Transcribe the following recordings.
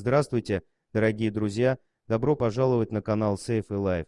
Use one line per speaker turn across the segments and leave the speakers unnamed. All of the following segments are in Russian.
Здравствуйте, дорогие друзья! Добро пожаловать на канал Safe и Life.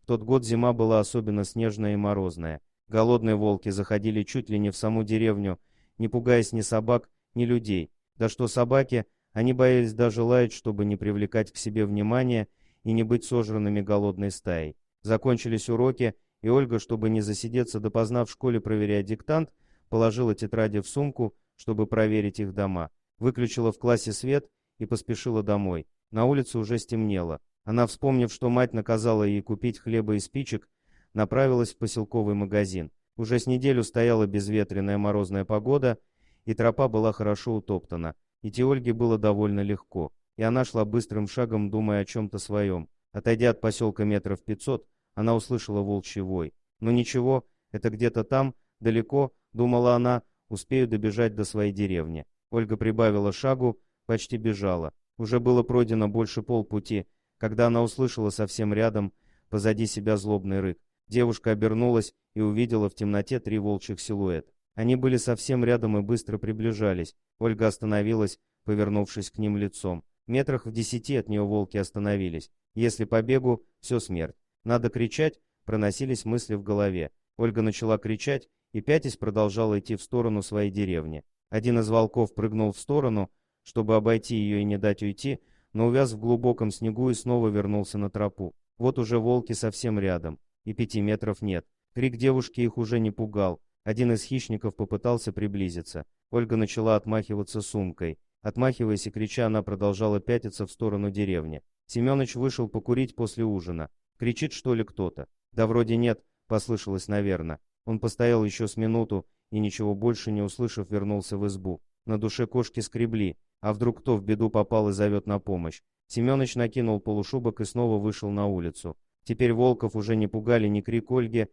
В тот год зима была особенно снежная и морозная. Голодные волки заходили чуть ли не в саму деревню, не пугаясь ни собак, ни людей. Да что собаки, они боялись даже лаять, чтобы не привлекать к себе внимания и не быть сожранными голодной стаей. Закончились уроки, и Ольга, чтобы не засидеться допоздна в школе проверять диктант, положила тетради в сумку, чтобы проверить их дома. Выключила в классе свет и поспешила домой. На улице уже стемнело. Она, вспомнив, что мать наказала ей купить хлеба и спичек, направилась в поселковый магазин. Уже с неделю стояла безветренная морозная погода, и тропа была хорошо утоптана. Идти Ольге было довольно легко, и она шла быстрым шагом, думая о чем-то своем. Отойдя от поселка метров 500, она услышала волчий вой. Но ничего, это где-то там, далеко, думала она, успею добежать до своей деревни. Ольга прибавила шагу, почти бежала. Уже было пройдено больше полпути, когда она услышала совсем рядом, позади себя злобный рык. Девушка обернулась и увидела в темноте 3 волчьих силуэта. Они были совсем рядом и быстро приближались. Ольга остановилась, повернувшись к ним лицом. Метрах в 10 от нее волки остановились. Если побегу, все смерть. Надо кричать, проносились мысли в голове. Ольга начала кричать и пятясь продолжала идти в сторону своей деревни. Один из волков прыгнул в сторону, чтобы обойти ее и не дать уйти, но увяз в глубоком снегу и снова вернулся на тропу. Вот уже волки совсем рядом, и 5 метров нет. Крик девушки их уже не пугал. Один из хищников попытался приблизиться. Ольга начала отмахиваться сумкой. Отмахиваясь и крича, она продолжала пятиться в сторону деревни. Семёныч вышел покурить после ужина. Кричит, что ли, кто-то? Да вроде нет, послышалось, наверное. Он постоял еще с минуту и, ничего больше не услышав, вернулся в избу. На душе кошки скребли. А вдруг кто в беду попал и зовет на помощь? Семёныч накинул полушубок и снова вышел на улицу. Теперь волков уже не пугали ни крик Ольги,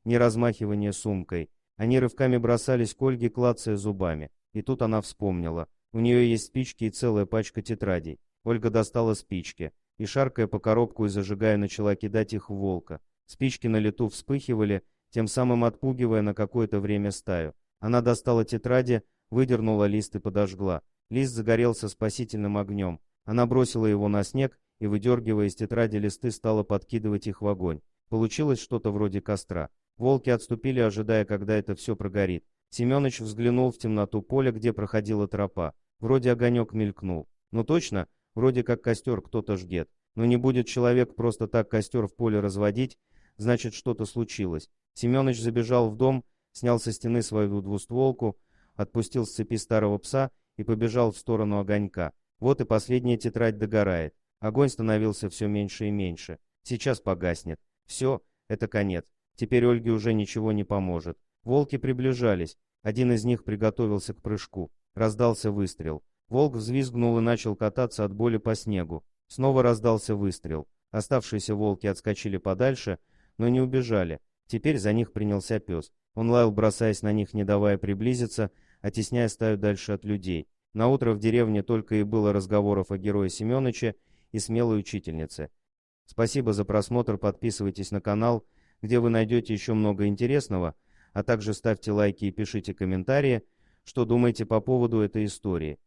ни размахивание сумкой. Они рывками бросались к Ольге, клацая зубами. И тут она вспомнила. У нее есть спички и целая пачка тетрадей. Ольга достала спички и, шаркая по коробку и зажигая, начала кидать их в волка. Спички на лету вспыхивали, тем самым отпугивая на какое-то время стаю. Она достала тетради, выдернула лист и подожгла. Лист загорелся спасительным огнем. Она бросила его на снег и, выдергивая из тетради листы, стала подкидывать их в огонь. Получилось что-то вроде костра. Волки отступили, ожидая, когда это все прогорит. Семёныч взглянул в темноту поля, где проходила тропа. Вроде огонек мелькнул. Ну точно, вроде как костер кто-то жгет. Но не будет человек просто так костер в поле разводить, значит, что-то случилось. Семёныч забежал в дом, снял со стены свою двустволку, отпустил с цепи старого пса и побежал в сторону огонька. Вот и последняя тетрадь догорает. Огонь становился все меньше и меньше. Сейчас погаснет. Все, это конец. Теперь Ольге уже ничего не поможет. Волки приближались. Один из них приготовился к прыжку. Раздался выстрел. Волк взвизгнул и начал кататься от боли по снегу. Снова раздался выстрел. Оставшиеся волки отскочили подальше, но не убежали. Теперь за них принялся пес. Он лаял, бросаясь на них, не давая приблизиться, оттесняя стаю дальше от людей. Наутро в деревне только и было разговоров о герое Семёныче и смелой учительнице. Спасибо за просмотр, подписывайтесь на канал, где вы найдете еще много интересного, а также ставьте лайки и пишите комментарии, что думаете по поводу этой истории.